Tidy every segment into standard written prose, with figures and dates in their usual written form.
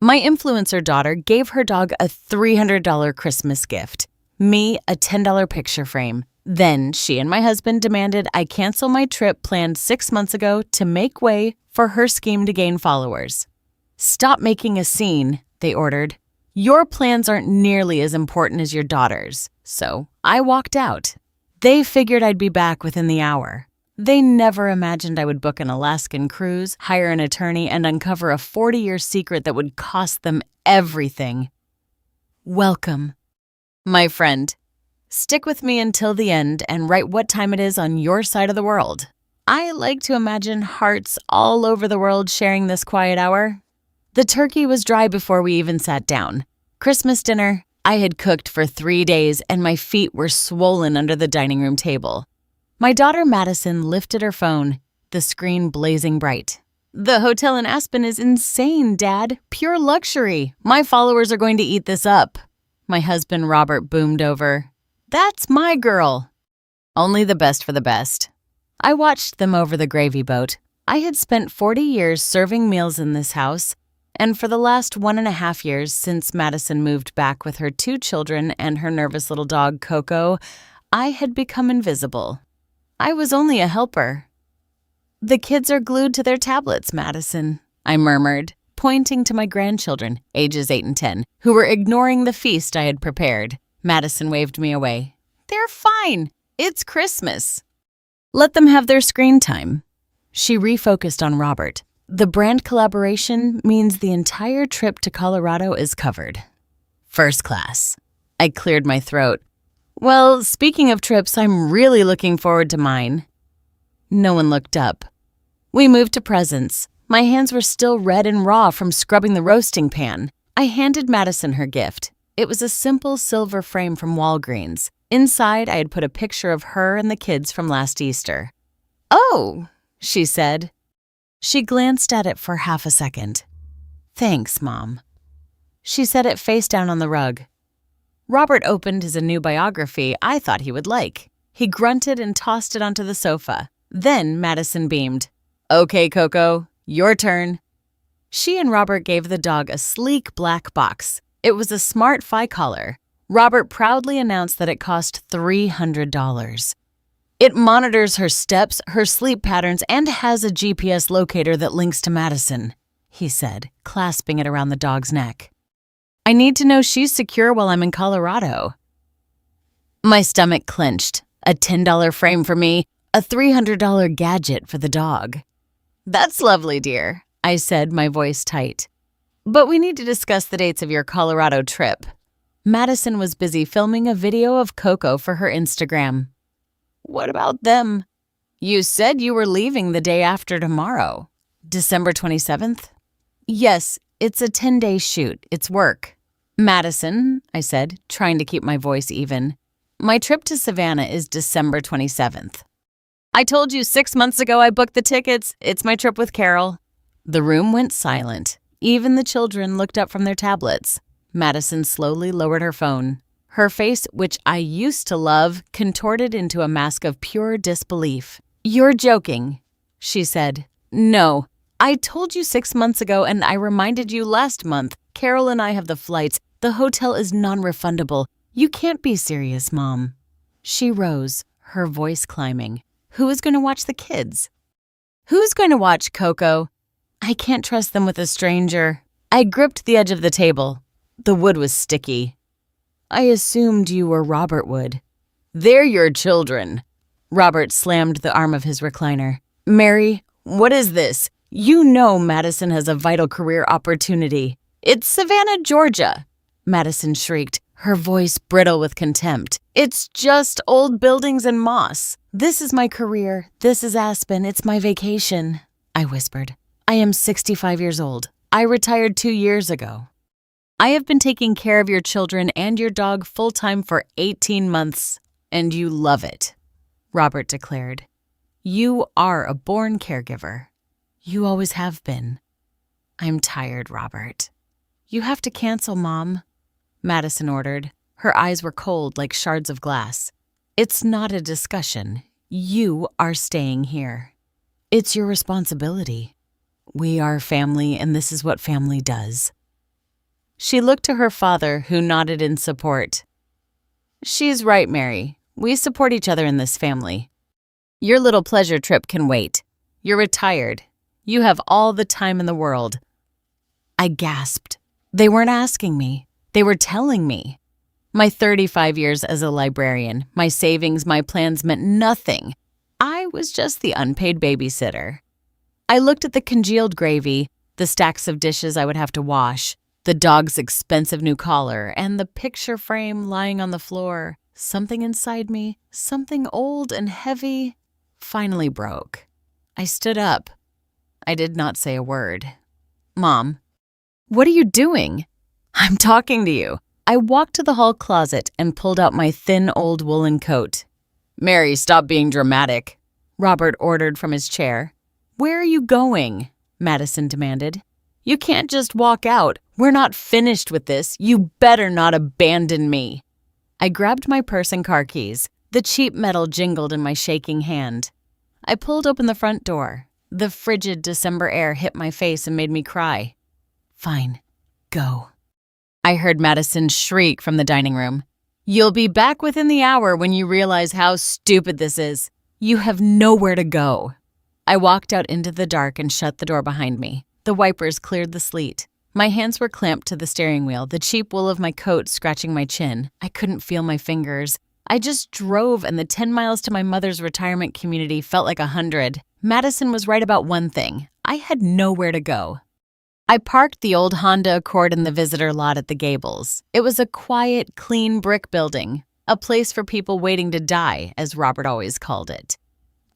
My influencer daughter gave her dog a $300 Christmas gift, me a $10 picture frame. Then she and my husband demanded I cancel my trip planned 6 months ago to make way for her scheme to gain followers. "Stop making a scene," they ordered. "Your plans aren't nearly as important as your daughter's." So I walked out. They figured I'd be back within the hour. They never imagined I would book an Alaskan cruise, hire an attorney, and uncover a 40-year secret that would cost them everything. Welcome, my friend. Stick with me until the end and write what time it is on your side of the world. I like to imagine hearts all over the world sharing this quiet hour. The turkey was dry before we even sat down. Christmas dinner, I had cooked for 3 days and my feet were swollen under the dining room table. My daughter Madison lifted her phone, the screen blazing bright. "The hotel in Aspen is insane, Dad. Pure luxury. My followers are going to eat this up." My husband Robert boomed over. "That's my girl." Only the best for the best. I watched them over the gravy boat. I had spent 40 years serving meals in this house, and for the last 1.5 years since Madison moved back with her 2 children and her nervous little dog Coco, I had become invisible. I was only a helper. "The kids are glued to their tablets, Madison," I murmured, pointing to my grandchildren, ages 8 and 10, who were ignoring the feast I had prepared. Madison waved me away. "They're fine. It's Christmas. Let them have their screen time." She refocused on Robert. "The brand collaboration means the entire trip to Colorado is covered. First class." I cleared my throat. "Well, speaking of trips, I'm really looking forward to mine." No one looked up. We moved to presents. My hands were still red and raw from scrubbing the roasting pan. I handed Madison her gift. It was a simple silver frame from Walgreens. Inside, I had put a picture of her and the kids from last Easter. "Oh," she said. She glanced at it for half a second. "Thanks, Mom." She set it face down on the rug. Robert opened his new biography I thought he would like. He grunted and tossed it onto the sofa. Then Madison beamed. "Okay, Coco, your turn." She and Robert gave the dog a sleek black box. It was a smart Fi collar. Robert proudly announced that it cost $300. "It monitors her steps, her sleep patterns, and has a GPS locator that links to Madison," he said, clasping it around the dog's neck. "I need to know she's secure while I'm in Colorado." My stomach clenched. A $10 frame for me, a $300 gadget for the dog. "That's lovely, dear," I said, my voice tight. "But we need to discuss the dates of your Colorado trip." Madison was busy filming a video of Coco for her Instagram. "What about them?" "You said you were leaving the day after tomorrow." "December 27th? "Yes, it's a 10-day shoot. It's work." "Madison," I said, trying to keep my voice even, "my trip to Savannah is December 27th. "I told you 6 months ago I booked the tickets. It's my trip with Carol." The room went silent. Even the children looked up from their tablets. Madison slowly lowered her phone. Her face, which I used to love, contorted into a mask of pure disbelief. "You're joking," she said. "No. I told you 6 months ago, and I reminded you last month. Carol and I have the flights. The hotel is non-refundable. You can't be serious, Mom." She rose, her voice climbing. "Who is going to watch the kids?" "Who's going to watch Coco?" "I can't trust them with a stranger." I gripped the edge of the table. The wood was sticky. "I assumed you were Robert Wood." "They're your children." Robert slammed the arm of his recliner. "Mary, what is this? You know Madison has a vital career opportunity." "It's Savannah, Georgia," Madison shrieked, her voice brittle with contempt. "It's just old buildings and moss. This is my career. This is Aspen. It's my vacation," I whispered. "I am 65 years old. I retired 2 years ago. I have been taking care of your children and your dog full-time for 18 months, and you love it," Robert declared. "You are a born caregiver. You always have been." "I'm tired, Robert." "You have to cancel, Mom," Madison ordered. Her eyes were cold like shards of glass. "It's not a discussion. You are staying here. It's your responsibility. We are family, and this is what family does." She looked to her father, who nodded in support. She's right, Mary. We support each other in this family. Your little pleasure trip can wait. You're retired. You have all the time in the world. I gasped. They weren't asking me. They were telling me. My 35 years as a librarian, my savings, my plans meant nothing. I was just the unpaid babysitter. I looked at the congealed gravy, the stacks of dishes I would have to wash, the dog's expensive new collar, and the picture frame lying on the floor. Something inside me, something old and heavy, finally broke. I stood up. I did not say a word. Mom, what are you doing? I'm talking to you. I walked to the hall closet and pulled out my thin old woolen coat. Mary, stop being dramatic, Robert ordered from his chair. Where are you going? Madison demanded. You can't just walk out. We're not finished with this. You better not abandon me. I grabbed my purse and car keys. The cheap metal jingled in my shaking hand. I pulled open the front door. The frigid December air hit my face and made me cry. Fine, go. I heard Madison shriek from the dining room. You'll be back within the hour when you realize how stupid this is. You have nowhere to go. I walked out into the dark and shut the door behind me. The wipers cleared the sleet. My hands were clamped to the steering wheel, the cheap wool of my coat scratching my chin. I couldn't feel my fingers. I just drove, and the 10 miles to my mother's retirement community felt like 100. Madison was right about one thing. I had nowhere to go. I parked the old Honda Accord in the visitor lot at the Gables. It was a quiet, clean brick building, a place for people waiting to die, as Robert always called it.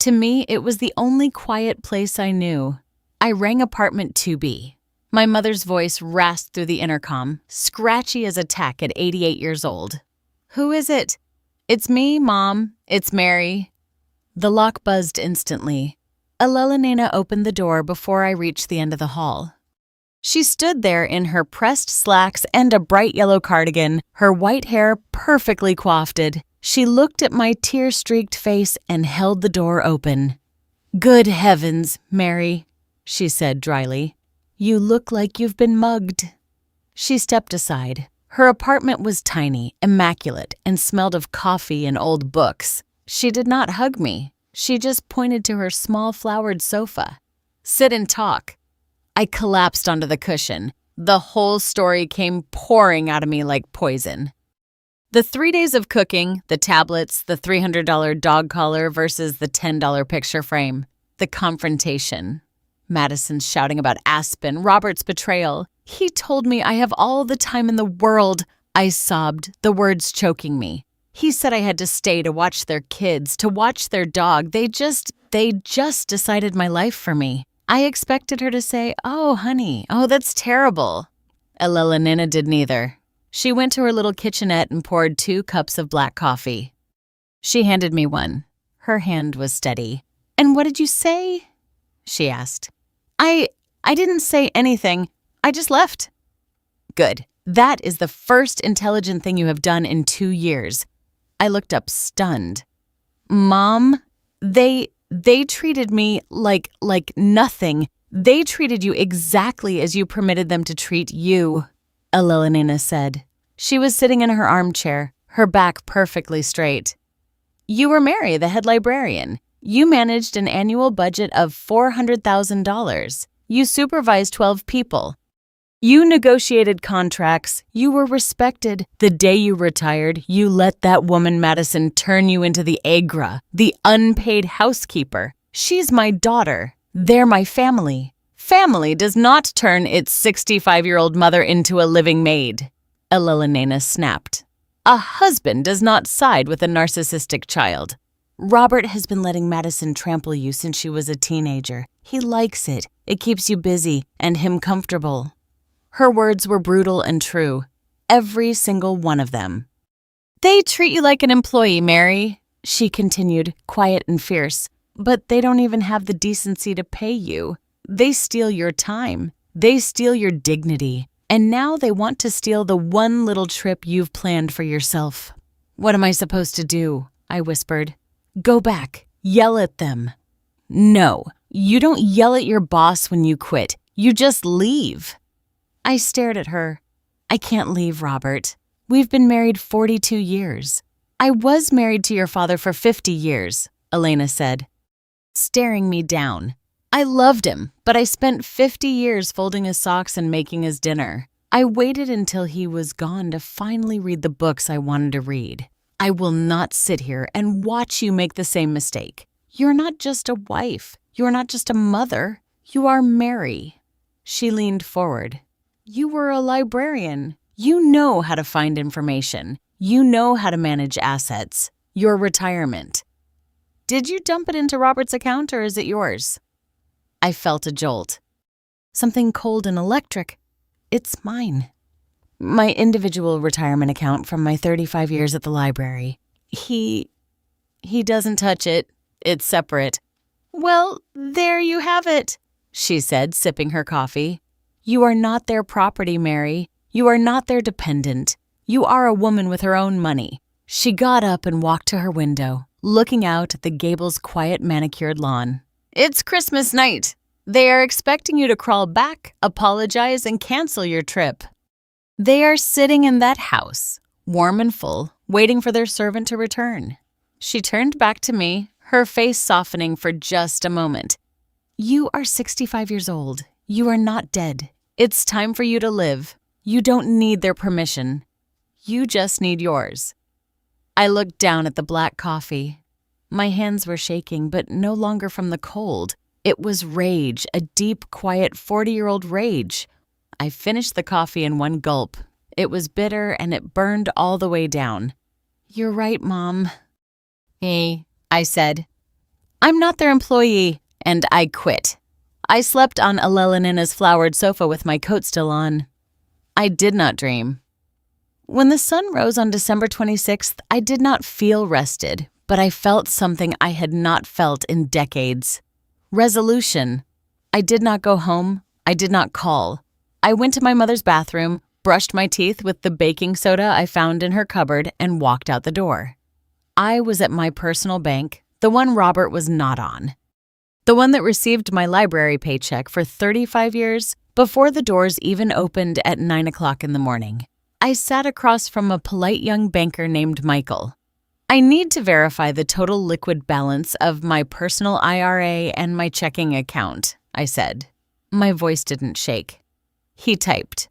To me, it was the only quiet place I knew. I rang apartment 2B. My mother's voice rasped through the intercom, scratchy as a tack at 88 years old. Who is it? It's me, Mom. It's Mary. The lock buzzed instantly. Elena opened the door before I reached the end of the hall. She stood there in her pressed slacks and a bright yellow cardigan, her white hair perfectly coiffed. She looked at my tear-streaked face and held the door open. Good heavens, Mary, she said dryly. You look like you've been mugged. She stepped aside. Her apartment was tiny, immaculate, and smelled of coffee and old books. She did not hug me. She just pointed to her small flowered sofa. Sit and talk. I collapsed onto the cushion. The whole story came pouring out of me like poison. The 3 days of cooking, the tablets, the $300 dog collar versus the $10 picture frame, the confrontation. Madison's shouting about Aspen, Robert's betrayal. He told me I have all the time in the world. I sobbed, the words choking me. He said I had to stay to watch their kids, to watch their dog. They just decided my life for me. I expected her to say, oh, honey, oh, that's terrible. Elena did neither. She went to her little kitchenette and poured 2 cups of black coffee. She handed me one. Her hand was steady. And what did you say? She asked. I didn't say anything. I just left. Good. That is the first intelligent thing you have done in 2 years. I looked up stunned. Mom, they treated me like nothing. They treated you exactly as you permitted them to treat you, Elena said. She was sitting in her armchair, her back perfectly straight. You were Mary, the head librarian. You managed an annual budget of $400,000. You supervised 12 people. You negotiated contracts. You were respected. The day you retired, you let that woman Madison turn you into the aigra, the unpaid housekeeper. She's my daughter. They're my family. Family does not turn its 65-year-old mother into a living maid, Elena snapped. A husband does not side with a narcissistic child. Robert has been letting Madison trample you since she was a teenager. He likes it. It keeps you busy and him comfortable. Her words were brutal and true, every single one of them. They treat you like an employee, Mary, she continued, quiet and fierce, but they don't even have the decency to pay you. They steal your time. They steal your dignity. And now they want to steal the one little trip you've planned for yourself. What am I supposed to do? I whispered. Go back. Yell at them. No, you don't yell at your boss when you quit. You just leave. I stared at her. I can't leave, Robert. We've been married 42 years. I was married to your father for 50 years, Elena said, staring me down. I loved him, but I spent 50 years folding his socks and making his dinner. I waited until he was gone to finally read the books I wanted to read. I will not sit here and watch you make the same mistake. You're not just a wife. You're not just a mother. You are Mary. She leaned forward. You were a librarian. You know how to find information. You know how to manage assets. Your retirement. Did you dump it into Robert's account or is it yours? I felt a jolt. Something cold and electric. It's mine. My individual retirement account from my 35 years at the library. He doesn't touch it. It's separate. Well, there you have it, she said, sipping her coffee. You are not their property, Mary. You are not their dependent. You are a woman with her own money. She got up and walked to her window, looking out at the Gables' quiet manicured lawn. It's Christmas night. They are expecting you to crawl back, apologize, and cancel your trip. They are sitting in that house, warm and full, waiting for their servant to return. She turned back to me, her face softening for just a moment. You are 65 years old. You are not dead. It's time for you to live. You don't need their permission. You just need yours. I looked down at the black coffee. My hands were shaking, but no longer from the cold. It was rage, a deep, quiet 40-year-old rage. I finished the coffee in one gulp. It was bitter and it burned all the way down. You're right, Mom. Hey, I said. I'm not their employee, and I quit. I slept on Elena's flowered sofa with my coat still on. I did not dream. When the sun rose on December 26th, I did not feel rested, but I felt something I had not felt in decades. Resolution. I did not go home. I did not call. I went to my mother's bathroom, brushed my teeth with the baking soda I found in her cupboard, and walked out the door. I was at my personal bank, the one Robert was not on. The one that received my library paycheck for 35 years before the doors even opened at 9 o'clock in the morning. I sat across from a polite young banker named Michael. I need to verify the total liquid balance of my personal IRA and my checking account, I said. My voice didn't shake. He typed.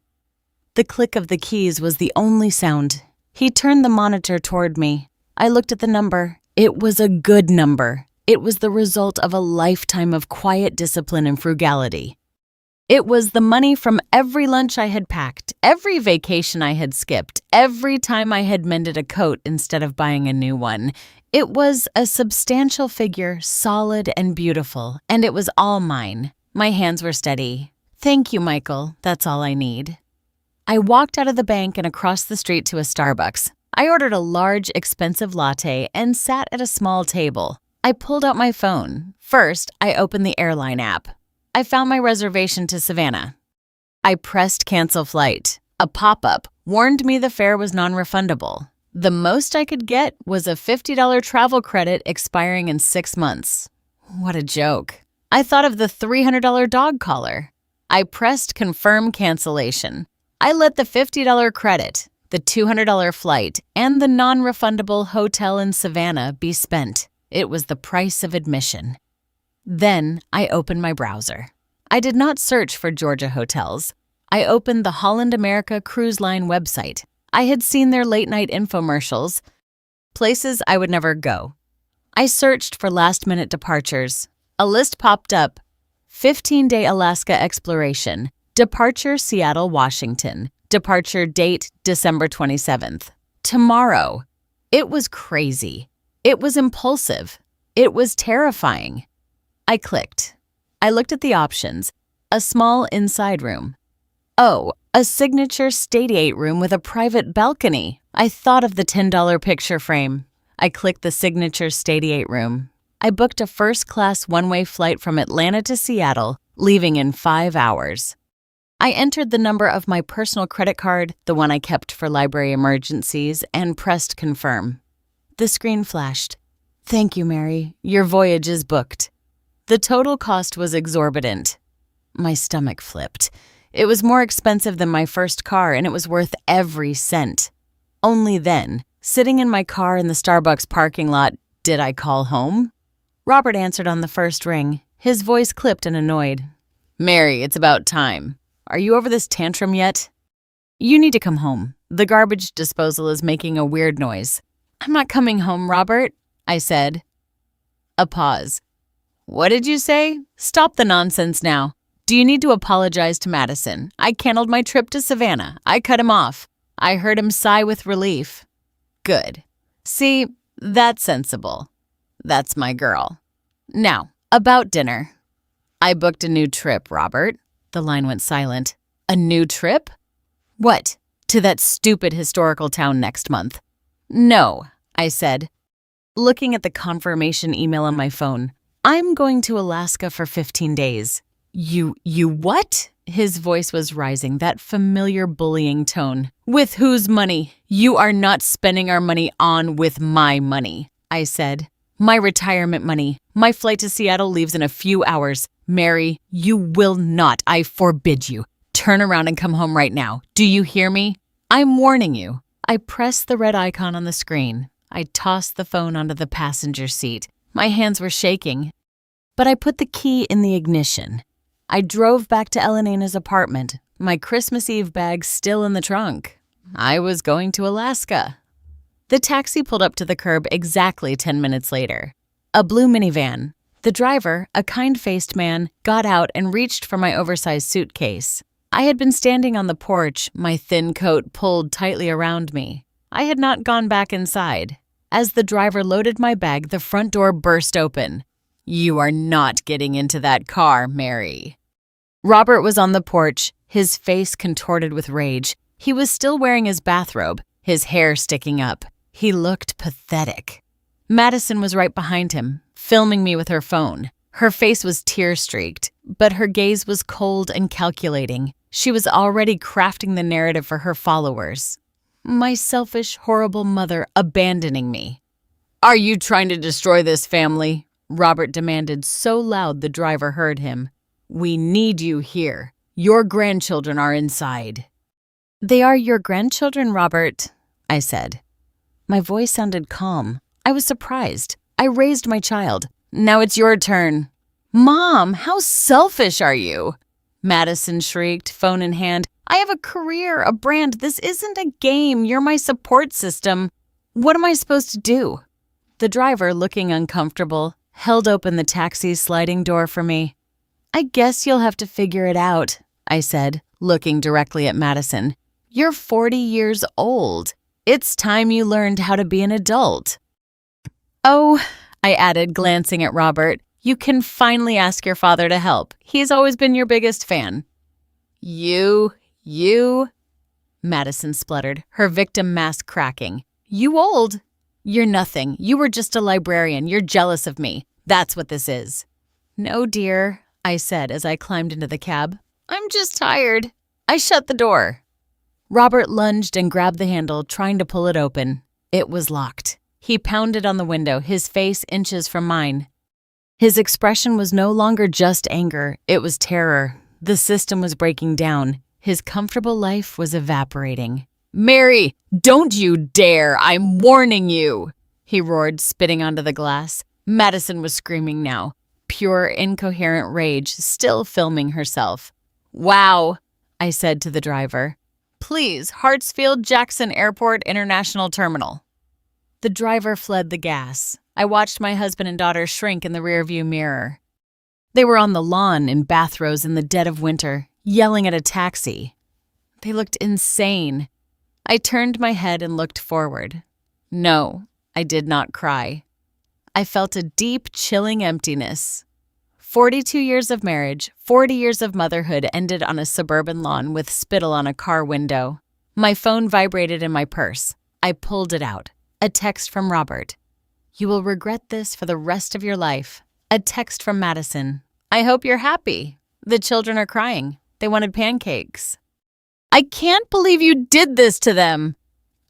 The click of the keys was the only sound. He turned the monitor toward me. I looked at the number. It was a good number. It was the result of a lifetime of quiet discipline and frugality. It was the money from every lunch I had packed, every vacation I had skipped, every time I had mended a coat instead of buying a new one. It was a substantial figure, solid and beautiful, and it was all mine. My hands were steady. Thank you, Michael. That's all I need. I walked out of the bank and across the street to a Starbucks. I ordered a large, expensive latte and sat at a small table. I pulled out my phone. First, I opened the airline app. I found my reservation to Savannah. I pressed cancel flight. A pop-up warned me the fare was non-refundable. The most I could get was a $50 travel credit expiring in 6 months. What a joke. I thought of the $300 dog collar. I pressed confirm cancellation. I let the $50 credit, the $200 flight, and the non-refundable hotel in Savannah be spent. It was the price of admission. Then I opened my browser. I did not search for Georgia hotels. I opened the Holland America Cruise Line website. I had seen their late-night infomercials, places I would never go. I searched for last-minute departures. A list popped up. 15-day Alaska exploration. Departure Seattle, Washington. Departure date December 27th. Tomorrow. It was crazy. It was impulsive. It was terrifying. I clicked. I looked at the options. A small inside room. Oh, a signature stadiate room with a private balcony. I thought of the $10 picture frame. I clicked the signature stadiate room. I booked a first-class one-way flight from Atlanta to Seattle, leaving in 5 hours. I entered the number of my personal credit card, the one I kept for library emergencies, and pressed confirm. The screen flashed. Thank you, Mary. Your voyage is booked. The total cost was exorbitant. My stomach flipped. It was more expensive than my first car, and it was worth every cent. Only then, sitting in my car in the Starbucks parking lot, did I call home? Robert answered on the first ring. His voice clipped and annoyed. "Mary, it's about time. Are you over this tantrum yet?" "You need to come home. The garbage disposal is making a weird noise." "I'm not coming home, Robert," I said. A pause. "What did you say? Stop the nonsense now. Do you need to apologize to Madison? I canceled my trip to Savannah. I cut him off." I heard him sigh with relief. "Good. See, that's sensible. That's my girl. Now, about dinner." "I booked a new trip, Robert." The line went silent. "A new trip? What? To that stupid historical town next month?" "No," I said, looking at the confirmation email on my phone. "I'm going to Alaska for 15 days. You what?" His voice was rising, that familiar bullying tone. "With whose money? You are not spending our money with my money," I said. "My retirement money. My flight to Seattle leaves in a few hours. Mary, you will not. I forbid you. Turn around and come home right now. Do you hear me? I'm warning you." I pressed the red icon on the screen. I tossed the phone onto the passenger seat. My hands were shaking, but I put the key in the ignition. I drove back to Elena's apartment, my Christmas Eve bag still in the trunk. I was going to Alaska. The taxi pulled up to the curb exactly 10 minutes later. A blue minivan. The driver, a kind-faced man, got out and reached for my oversized suitcase. I had been standing on the porch, my thin coat pulled tightly around me. I had not gone back inside. As the driver loaded my bag, the front door burst open. "You are not getting into that car, Mary." Robert was on the porch, his face contorted with rage. He was still wearing his bathrobe, his hair sticking up. He looked pathetic. Madison was right behind him, filming me with her phone. Her face was tear-streaked, but her gaze was cold and calculating. She was already crafting the narrative for her followers. My selfish, horrible mother abandoning me. "Are you trying to destroy this family?" Robert demanded so loud the driver heard him. "We need you here. Your grandchildren are inside." "They are your grandchildren, Robert," I said. My voice sounded calm. I was surprised. I raised my child. "Now it's your turn." "Mom, how selfish are you?" Madison shrieked, phone in hand. "I have a career, a brand. This isn't a game. You're my support system. What am I supposed to do?" The driver, looking uncomfortable, held open the taxi's sliding door for me. "I guess you'll have to figure it out," I said, looking directly at Madison. "You're 40 years old. It's time you learned how to be an adult." "Oh," I added, glancing at Robert, "you can finally ask your father to help. He's always been your biggest fan." You, Madison spluttered, her victim mask cracking. "You old? You're nothing. You were just a librarian. You're jealous of me. That's what this is." "No, dear," I said as I climbed into the cab. "I'm just tired." I shut the door. Robert lunged and grabbed the handle, trying to pull it open. It was locked. He pounded on the window, his face inches from mine. His expression was no longer just anger, it was terror. The system was breaking down. His comfortable life was evaporating. "Mary, don't you dare! I'm warning you!" he roared, spitting onto the glass. Madison was screaming now, pure, incoherent rage, still filming herself. "Wow," I said to the driver. "Please, Hartsfield-Jackson Airport International Terminal." The driver fled the gas. I watched my husband and daughter shrink in the rearview mirror. They were on the lawn in bathrobes in the dead of winter, yelling at a taxi. They looked insane. I turned my head and looked forward. No, I did not cry. I felt a deep, chilling emptiness. 42 years of marriage, 40 years of motherhood ended on a suburban lawn with spittle on a car window. My phone vibrated in my purse. I pulled it out. A text from Robert. "You will regret this for the rest of your life." A text from Madison. "I hope you're happy. The children are crying. They wanted pancakes." "I can't believe you did this to them."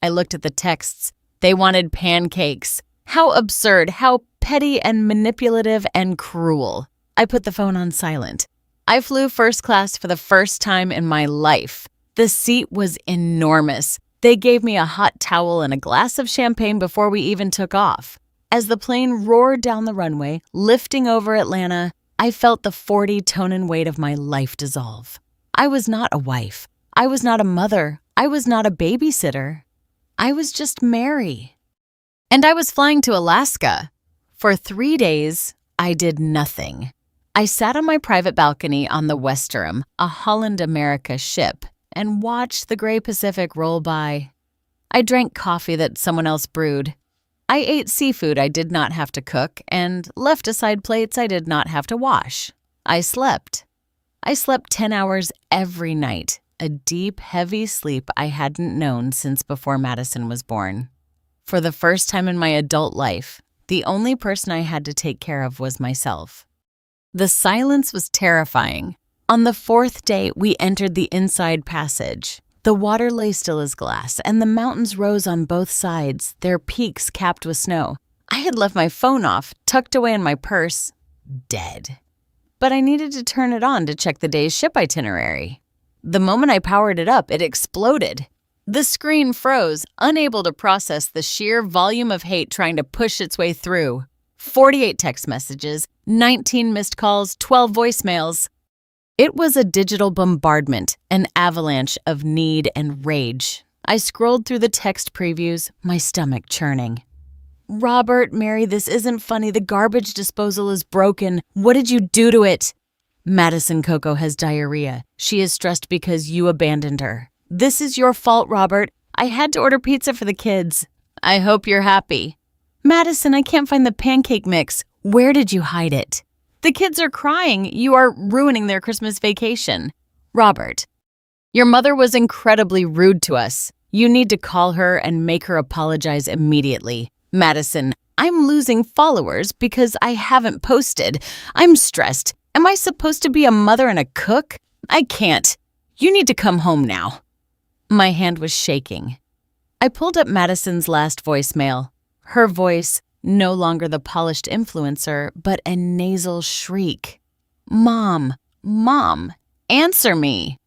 I looked at the texts. They wanted pancakes. How absurd, how petty and manipulative and cruel. I put the phone on silent. I flew first class for the first time in my life. The seat was enormous. They gave me a hot towel and a glass of champagne before we even took off. As the plane roared down the runway, lifting over Atlanta, I felt the 40-ton weight of my life dissolve. I was not a wife. I was not a mother. I was not a babysitter. I was just Mary. And I was flying to Alaska. For 3 days, I did nothing. I sat on my private balcony on the Westerham, a Holland America ship, and watched the gray Pacific roll by. I drank coffee that someone else brewed. I ate seafood I did not have to cook and left aside plates I did not have to wash. I slept. I slept 10 hours every night, a deep, heavy sleep I hadn't known since before Madison was born. For the first time in my adult life, the only person I had to take care of was myself. The silence was terrifying. On the 4th day, we entered the inside passage. The water lay still as glass, and the mountains rose on both sides, their peaks capped with snow. I had left my phone off, tucked away in my purse, dead. But I needed to turn it on to check the day's ship itinerary. The moment I powered it up, it exploded. The screen froze, unable to process the sheer volume of hate trying to push its way through. 48 text messages, 19 missed calls, 12 voicemails. It was a digital bombardment, an avalanche of need and rage. I scrolled through the text previews, my stomach churning. Robert, Mary, this isn't funny. The garbage disposal is broken. What did you do to it? Madison Coco has diarrhea. She is stressed because you abandoned her. This is your fault, Robert. I had to order pizza for the kids. I hope you're happy. Madison, I can't find the pancake mix. Where did you hide it? The kids are crying. You are ruining their Christmas vacation. Robert, your mother was incredibly rude to us. You need to call her and make her apologize immediately. Madison, I'm losing followers because I haven't posted. I'm stressed. Am I supposed to be a mother and a cook? I can't. You need to come home now. My hand was shaking. I pulled up Madison's last voicemail. Her voice, no longer the polished influencer, but a nasal shriek. Mom, Mom, answer me.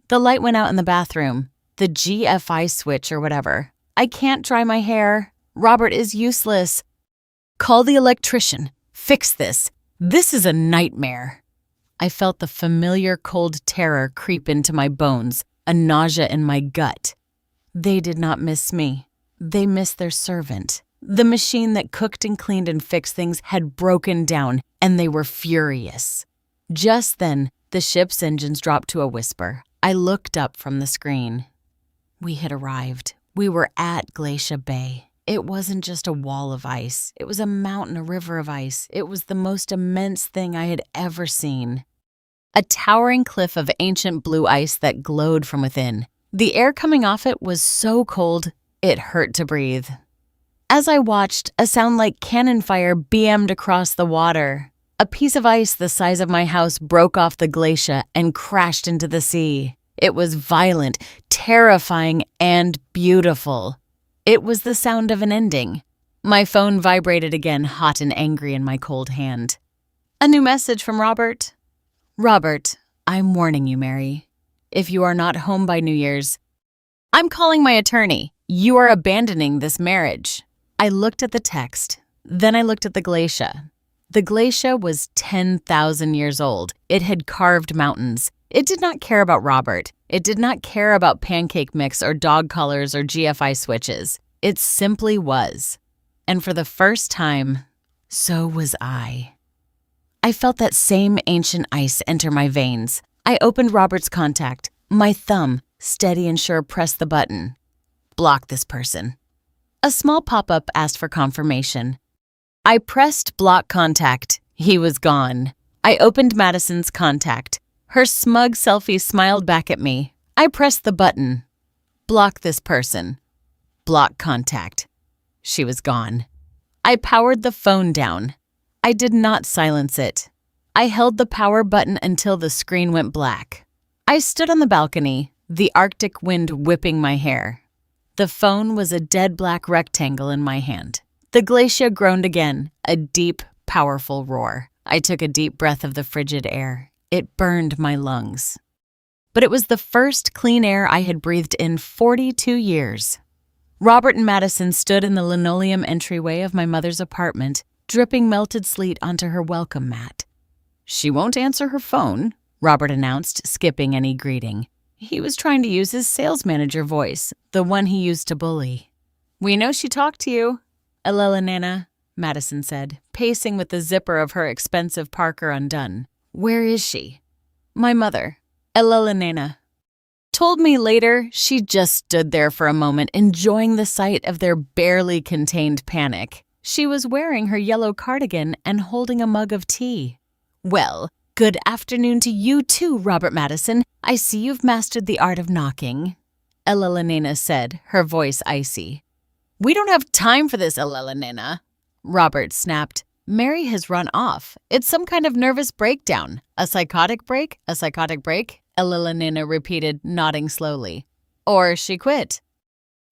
The light went out in the bathroom, the GFI switch or whatever. I can't dry my hair. Robert is useless. Call the electrician. Fix this. This is a nightmare. I felt the familiar cold terror creep into my bones, a nausea in my gut. They did not miss me. They missed their servant. The machine that cooked and cleaned and fixed things had broken down, and they were furious. Just then, the ship's engines dropped to a whisper. I looked up from the screen. We had arrived. We were at Glacier Bay. It wasn't just a wall of ice. It was a mountain, a river of ice. It was the most immense thing I had ever seen. A towering cliff of ancient blue ice that glowed from within. The air coming off it was so cold, it hurt to breathe. As I watched, a sound like cannon fire BM'd across the water. A piece of ice the size of my house broke off the glacier and crashed into the sea. It was violent, terrifying, and beautiful. It was the sound of an ending. My phone vibrated again, hot and angry in my cold hand. A new message from Robert. Robert, I'm warning you, Mary. If you are not home by New Year's, I'm calling my attorney. You are abandoning this marriage. I looked at the text. Then I looked at the glacier. The glacier was 10,000 years old. It had carved mountains. It did not care about Robert. It did not care about pancake mix or dog collars or GFI switches. It simply was. And for the first time, so was I. I felt that same ancient ice enter my veins. I opened Robert's contact. My thumb, steady and sure, pressed the button. Block this person. A small pop-up asked for confirmation. I pressed block contact. He was gone. I opened Madison's contact. Her smug selfie smiled back at me. I pressed the button. Block this person. Block contact. She was gone. I powered the phone down. I did not silence it. I held the power button until the screen went black. I stood on the balcony, the Arctic wind whipping my hair. The phone was a dead black rectangle in my hand. The glacier groaned again, a deep, powerful roar. I took a deep breath of the frigid air. It burned my lungs. But it was the first clean air I had breathed in 42 years. Robert and Madison stood in the linoleum entryway of my mother's apartment, dripping melted sleet onto her welcome mat. "She won't answer her phone," Robert announced, skipping any greeting. He was trying to use his sales manager voice, the one he used to bully. "We know she talked to you, Elena," Madison said, pacing with the zipper of her expensive parka undone. "Where is she?" "My mother, Elena. Told me later she just stood there for a moment, enjoying the sight of their barely contained panic. She was wearing her yellow cardigan and holding a mug of tea. Well, good afternoon to you too, Robert Madison. I see you've mastered the art of knocking," Elena said, her voice icy. "We don't have time for this, Elena," Robert snapped. "Mary has run off. It's some kind of nervous breakdown. A psychotic break? A psychotic break?" Elena repeated, nodding slowly. "Or she quit."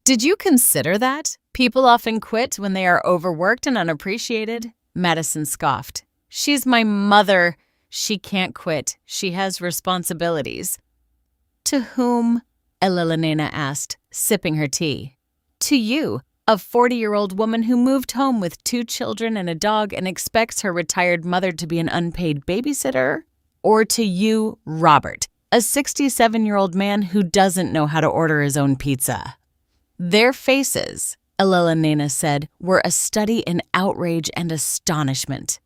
"Did you consider that? People often quit when they are overworked and unappreciated," Madison scoffed. "She's my mother. She can't quit. She has responsibilities." "To whom?" Elena asked, sipping her tea. "To you, a 40-year-old woman who moved home with 2 children and a dog and expects her retired mother to be an unpaid babysitter? Or to you, Robert, a 67-year-old man who doesn't know how to order his own pizza?" Their faces, Elena said, were a study in outrage and astonishment.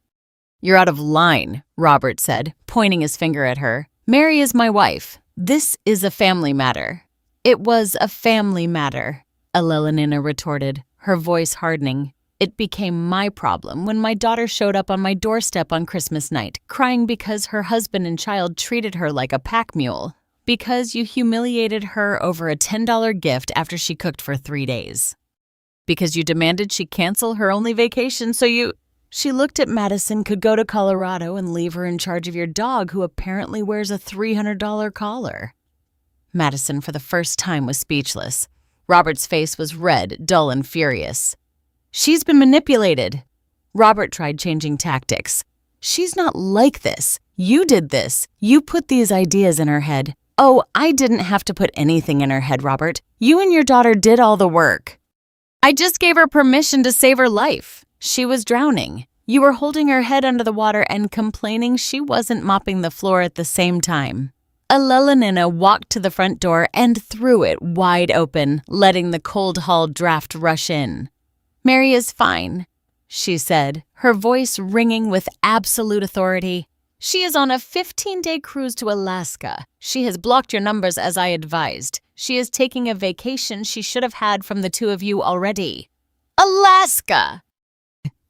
"You're out of line," Robert said, pointing his finger at her. "Mary is my wife. This is a family matter." "It was a family matter," Elena retorted, her voice hardening. "It became my problem when my daughter showed up on my doorstep on Christmas night, crying because her husband and child treated her like a pack mule. Because you humiliated her over a $10 gift after she cooked for 3 days. Because you demanded she cancel her only vacation so you—" She looked at Madison, "could go to Colorado and leave her in charge of your dog who apparently wears a $300 collar." Madison, for the first time, was speechless. Robert's face was red, dull, and furious. "She's been manipulated." Robert tried changing tactics. "She's not like this. You did this. You put these ideas in her head." "Oh, I didn't have to put anything in her head, Robert. You and your daughter did all the work. I just gave her permission to save her life. She was drowning. You were holding her head under the water and complaining she wasn't mopping the floor at the same time." Elena walked to the front door and threw it wide open, letting the cold hall draft rush in. "Mary is fine," she said, her voice ringing with absolute authority. "She is on a 15-day cruise to Alaska. She has blocked your numbers as I advised. She is taking a vacation she should have had from the 2 of you already." "Alaska!"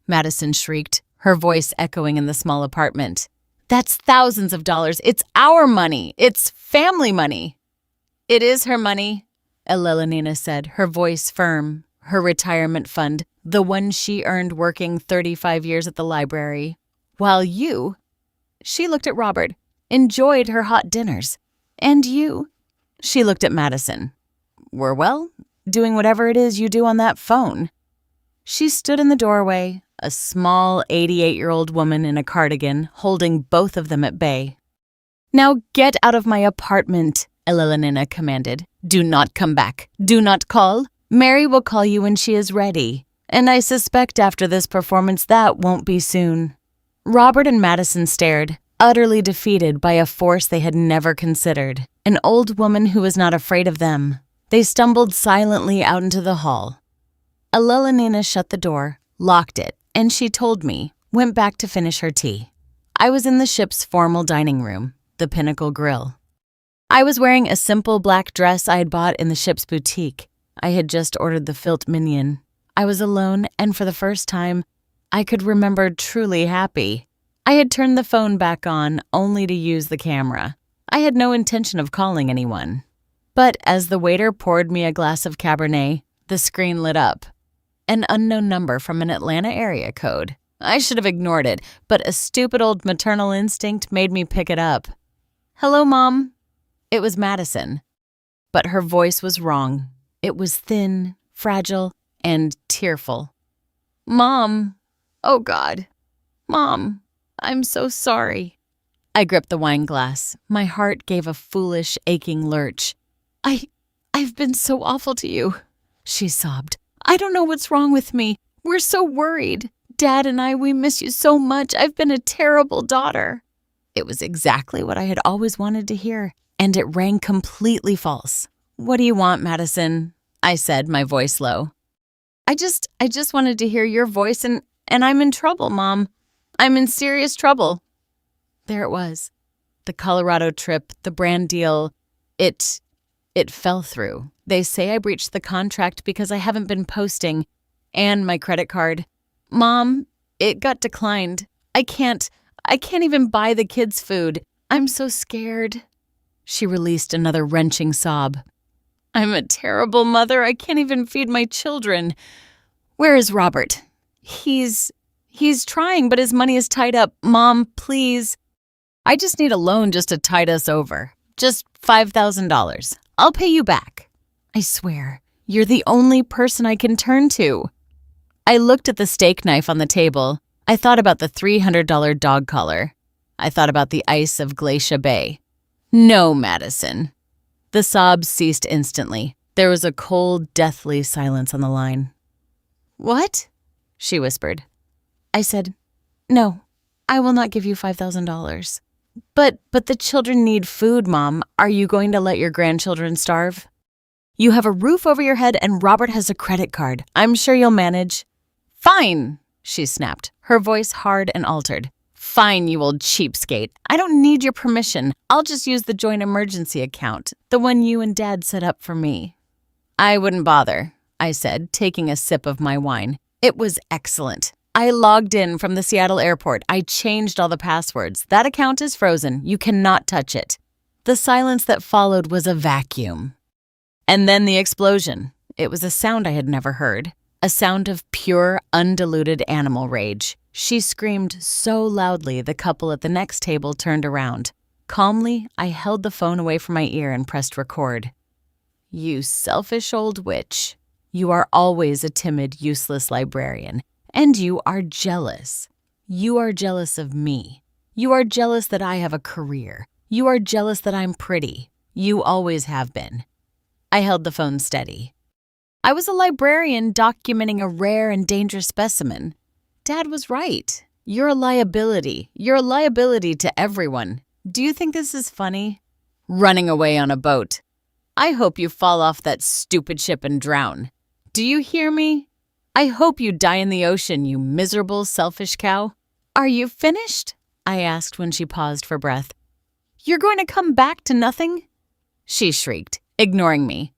Madison shrieked, her voice echoing in the small apartment. "That's thousands of dollars. It's our money. It's family money." "It is her money," Elena said, her voice firm. "Her retirement fund, the one she earned working 35 years at the library. While you—" She looked at Robert, "enjoyed her hot dinners. And you—" She looked at Madison. "Were, well, doing whatever it is you do on that phone." She stood in the doorway, a small 88-year-old woman in a cardigan, holding both of them at bay. "Now get out of my apartment," Elena commanded. "Do not come back. Do not call. Mary will call you when she is ready. And I suspect after this performance that won't be soon." Robert and Madison stared, utterly defeated by a force they had never considered, an old woman who was not afraid of them. They stumbled silently out into the hall. Elena shut the door, locked it, and she told me, went back to finish her tea. I was in the ship's formal dining room, the Pinnacle Grill. I was wearing a simple black dress I had bought in the ship's boutique. I had just ordered the filt mignon. I was alone, and for the first time, I could remember truly happy. I had turned the phone back on only to use the camera. I had no intention of calling anyone. But as the waiter poured me a glass of Cabernet, the screen lit up. An unknown number from an Atlanta area code. I should have ignored it, but a stupid old maternal instinct made me pick it up. "Hello, Mom." It was Madison. But her voice was wrong. It was thin, fragile, and tearful. "Mom. Oh, God. Mom, I'm so sorry." I gripped the wine glass. My heart gave a foolish, aching lurch. I've been so awful to you, she sobbed. I don't know what's wrong with me. We're so worried. Dad and we miss you so much. I've been a terrible daughter. It was exactly what I had always wanted to hear, and it rang completely false. What do you want, Madison? I said, my voice low. I just wanted to hear your voice, and I'm in trouble, Mom. I'm in serious trouble. There it was. The Colorado trip, the brand deal, it fell through. They say I breached the contract because I haven't been posting, and my credit card. Mom, it got declined. I can't even buy the kids food. I'm so scared. She released another wrenching sob. I'm a terrible mother. I can't even feed my children. Where is Robert? He's trying, but his money is tied up. Mom, please. I just need a loan just to tide us over. Just $5,000. I'll pay you back. I swear, you're the only person I can turn to. I looked at the steak knife on the table. I thought about the $300 dog collar. I thought about the ice of Glacier Bay. No, Madison. The sobs ceased instantly. There was a cold, deathly silence on the line. What? She whispered. I said, no, I will not give you $5,000. But the children need food, Mom. Are you going to let your grandchildren starve? You have a roof over your head and Robert has a credit card. I'm sure you'll manage. Fine, she snapped, her voice hard and altered. Fine, you old cheapskate. I don't need your permission. I'll just use the joint emergency account, the one you and Dad set up for me. I wouldn't bother, I said, taking a sip of my wine. It was excellent. I logged in from the Seattle airport. I changed all the passwords. That account is frozen. You cannot touch it. The silence that followed was a vacuum. And then the explosion. It was a sound I had never heard. A sound of pure, undiluted animal rage. She screamed so loudly the couple at the next table turned around. Calmly, I held the phone away from my ear and pressed record. You selfish old witch. You are always a timid, useless librarian. And you are jealous. You are jealous of me. You are jealous that I have a career. You are jealous that I'm pretty. You always have been. I held the phone steady. I was a librarian documenting a rare and dangerous specimen. Dad was right. You're a liability. You're a liability to everyone. Do you think this is funny? Running away on a boat. I hope you fall off that stupid ship and drown. Do you hear me? I hope you die in the ocean, you miserable, selfish cow. Are you finished? I asked when she paused for breath. You're going to come back to nothing? She shrieked, ignoring me.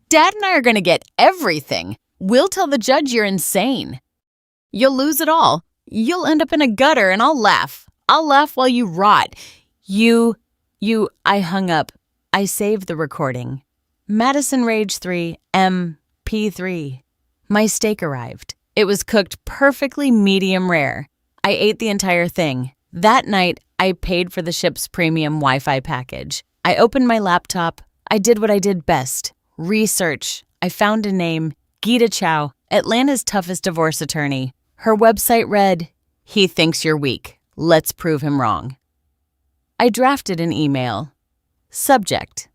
Dad and I are going to get everything. We'll tell the judge you're insane. You'll lose it all. You'll end up in a gutter and I'll laugh. I'll laugh while you rot. I hung up. I saved the recording. Madison Rage 3, MP3. My steak arrived. It was cooked perfectly medium rare. I ate the entire thing. That night, I paid for the ship's premium Wi-Fi package. I opened my laptop. I did what I did best. Research. I found a name, Gita Chow, Atlanta's toughest divorce attorney. Her website read, "He thinks you're weak. Let's prove him wrong." I drafted an email. Subject: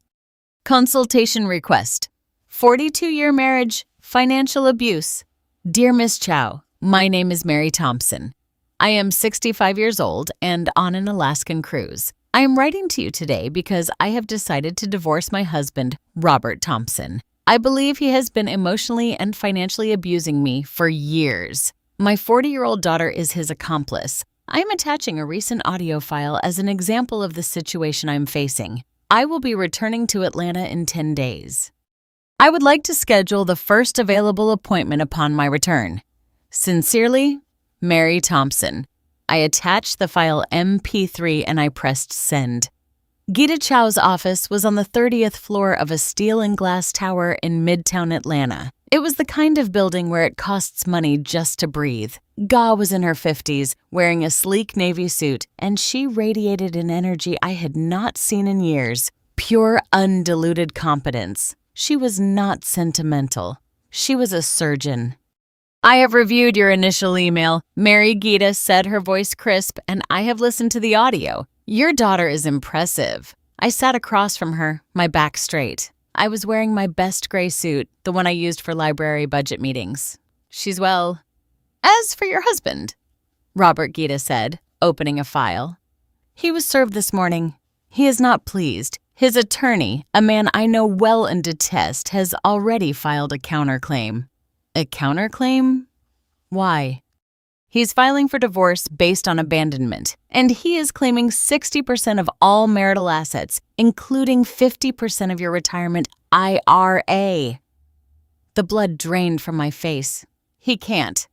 Consultation request. 42-year marriage. Financial abuse. Dear Miss Chow, my name is Mary Thompson. I am 65 years old and on an Alaskan cruise. I am writing to you today because I have decided to divorce my husband, Robert Thompson. I believe he has been emotionally and financially abusing me for years. My 40-year-old daughter is his accomplice. I am attaching a recent audio file as an example of the situation I'm facing. I will be returning to Atlanta in 10 days. I would like to schedule the first available appointment upon my return. Sincerely, Mary Thompson. I attached the file MP3 and I pressed send. Gita Chow's office was on the 30th floor of a steel and glass tower in Midtown Atlanta. It was the kind of building where it costs money just to breathe. Ga was in her 50s, wearing a sleek navy suit, and she radiated an energy I had not seen in years. Pure, undiluted competence. She was not sentimental. She was a surgeon. I have reviewed your initial email. Mary Gita said, her voice crisp, and I have listened to the audio. Your daughter is impressive. I sat across from her, my back straight. I was wearing my best gray suit, the one I used for library budget meetings. She's well. As for your husband, Robert Gita said, opening a file. He was served this morning. He is not pleased. His attorney, a man I know well and detest, has already filed a counterclaim. A counterclaim? Why? He's filing for divorce based on abandonment, and he is claiming 60% of all marital assets, including 50% of your retirement IRA. The blood drained from my face. He can't.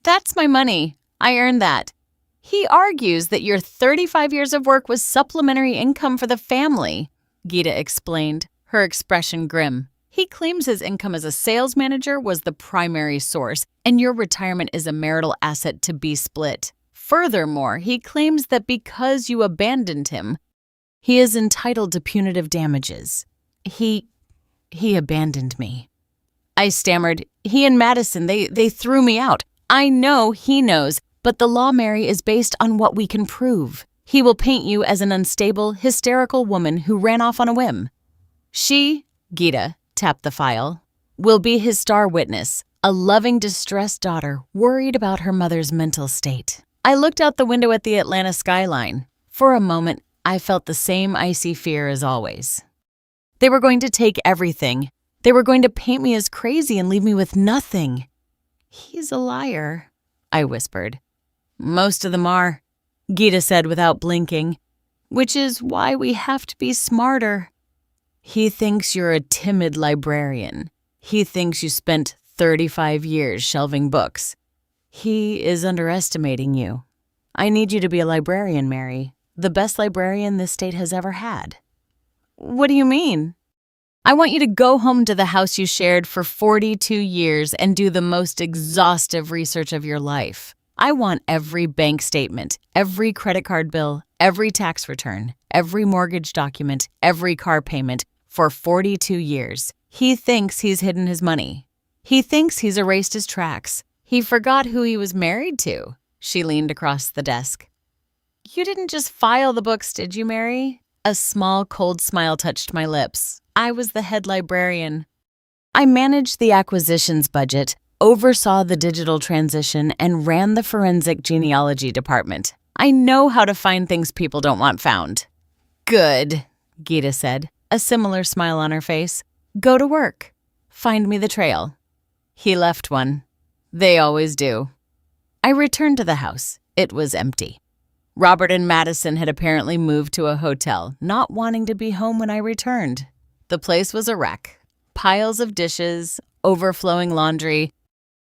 That's my money. I earned that. He argues that your 35 years of work was supplementary income for the family, Gita explained, her expression grim. He claims his income as a sales manager was the primary source, and your retirement is a marital asset to be split. Furthermore, he claims that because you abandoned him, he is entitled to punitive damages. He abandoned me. I stammered, he and Madison, they threw me out. I know he knows, but the law, Mary, is based on what we can prove. He will paint you as an unstable, hysterical woman who ran off on a whim. She, Gita, tapped the file, will be his star witness, a loving, distressed daughter worried about her mother's mental state. I looked out the window at the Atlanta skyline. For a moment, I felt the same icy fear as always. They were going to take everything. They were going to paint me as crazy and leave me with nothing. He's a liar, I whispered. Most of them are, Gita said without blinking, which is why we have to be smarter. He thinks you're a timid librarian. He thinks you spent 35 years shelving books. He is underestimating you. I need you to be a librarian, Mary, the best librarian this state has ever had. What do you mean? I want you to go home to the house you shared for 42 years and do the most exhaustive research of your life. I want every bank statement, every credit card bill, every tax return, every mortgage document, every car payment for 42 years. He thinks he's hidden his money. He thinks he's erased his tracks. He forgot who he was married to. She leaned across the desk. You didn't just file the books, did you, Mary? A small, cold smile touched my lips. I was the head librarian. I managed the acquisitions budget, oversaw the digital transition, and ran the forensic genealogy department. I know how to find things people don't want found. Good, Gita said, a similar smile on her face. Go to work. Find me the trail. He left one. They always do. I returned to the house. It was empty. Robert and Madison had apparently moved to a hotel, not wanting to be home when I returned. The place was a wreck. Piles of dishes, overflowing laundry,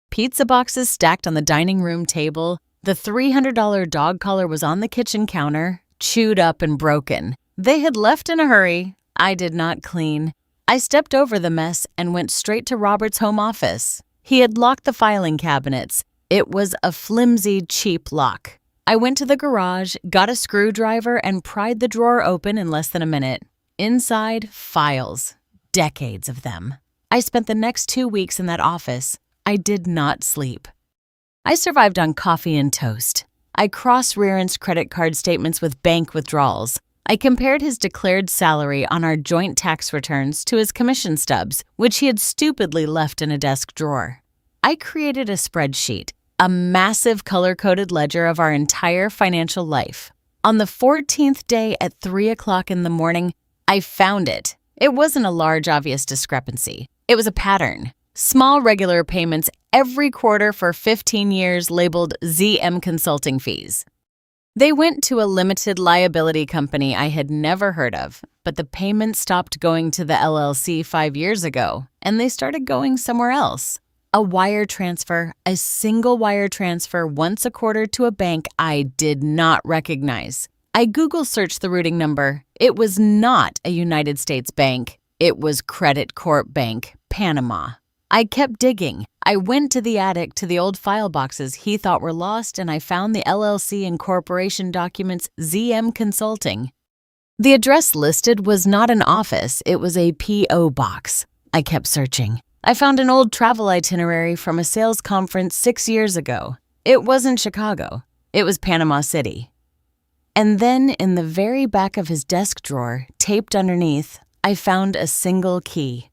pizza boxes stacked on the dining room table. The $300 dog collar was on the kitchen counter, chewed up and broken. They had left in a hurry. I did not clean. I stepped over the mess and went straight to Robert's home office. He had locked the filing cabinets. It was a flimsy, cheap lock. I went to the garage, got a screwdriver, and pried the drawer open in less than a minute. Inside, files. Decades of them. I spent the next 2 weeks in that office. I did not sleep. I survived on coffee and toast. I cross-referenced credit card statements with bank withdrawals. I compared his declared salary on our joint tax returns to his commission stubs, which he had stupidly left in a desk drawer. I created a spreadsheet, a massive color-coded ledger of our entire financial life. On the 14th day at 3 o'clock in the morning, I found it. It wasn't a large, obvious discrepancy. It was a pattern. Small regular payments every quarter for 15 years labeled ZM consulting fees. They went to a limited liability company I had never heard of, but the payments stopped going to the LLC 5 years ago, and they started going somewhere else. A wire transfer, a single wire transfer once a quarter to a bank I did not recognize. I Google searched the routing number. It was not a United States bank. It was Credit Corp Bank, Panama. I kept digging. I went to the attic to the old file boxes he thought were lost, and I found the LLC and corporation documents ZM Consulting. The address listed was not an office, it was a P.O. box. I kept searching. I found an old travel itinerary from a sales conference 6 years ago. It wasn't Chicago. It was Panama City. And then in the very back of his desk drawer, taped underneath, I found a single key.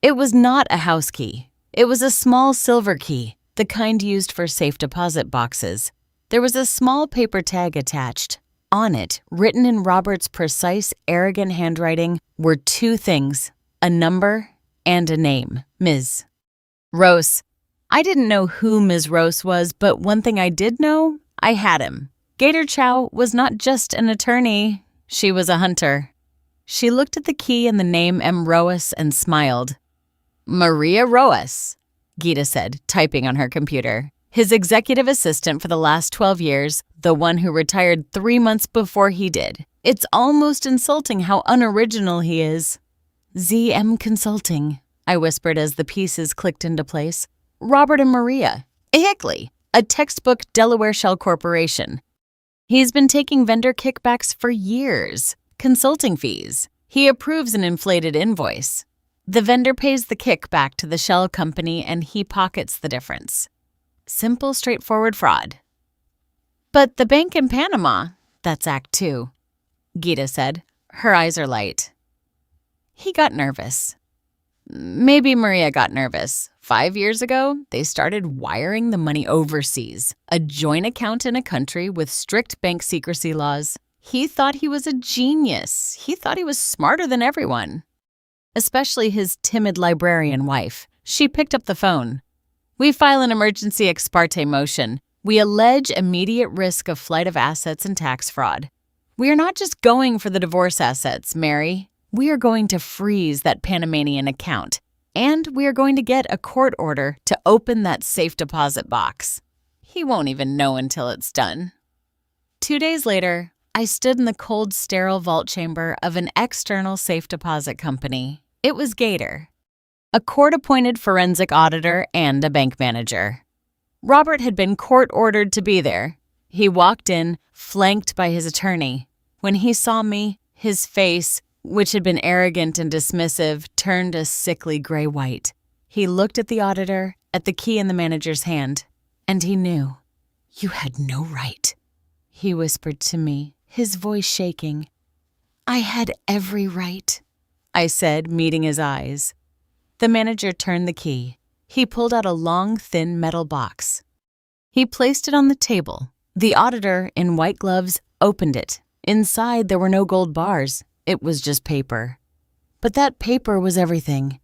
It was not a house key. It was a small silver key, the kind used for safe deposit boxes. There was a small paper tag attached. On it, written in Robert's precise, arrogant handwriting, were two things, a number and a name, Ms. Rose. I didn't know who Ms. Rose was, but one thing I did know, I had him. Gator Chow was not just an attorney, she was a hunter. She looked at the key and the name M. Roas and smiled. Maria Roas, Gita said, typing on her computer. His executive assistant for the last 12 years, the one who retired 3 months before he did. It's almost insulting how unoriginal he is. ZM Consulting, I whispered as the pieces clicked into place. Robert and Maria. Hickley, a textbook Delaware shell corporation. He's been taking vendor kickbacks for years. Consulting fees. He approves an inflated invoice. The vendor pays the kickback to the shell company and he pockets the difference. Simple, straightforward fraud. But the bank in Panama, that's Act 2, Gita said. Her eyes are light. He got nervous. Maybe Maria got nervous. 5 years ago, they started wiring the money overseas, a joint account in a country with strict bank secrecy laws. He thought he was a genius. He thought he was smarter than everyone. Especially his timid librarian wife. She picked up the phone. We file an emergency ex parte motion. We allege immediate risk of flight of assets and tax fraud. We are not just going for the divorce assets, Mary. We are going to freeze that Panamanian account. And we are going to get a court order to open that safe deposit box. He won't even know until it's done. 2 days later, I stood in the cold, sterile vault chamber of an external safe deposit company. It was Gator, a court-appointed forensic auditor and a bank manager. Robert had been court-ordered to be there. He walked in, flanked by his attorney. When he saw me, his face, which had been arrogant and dismissive, turned a sickly gray-white. He looked at the auditor, at the key in the manager's hand, and he knew. You had no right, he whispered to me, his voice shaking. I had every right, I said, meeting his eyes. The manager turned the key. He pulled out a long, thin metal box. He placed it on the table. The auditor, in white gloves, opened it. Inside, there were no gold bars. It was just paper. But that paper was everything.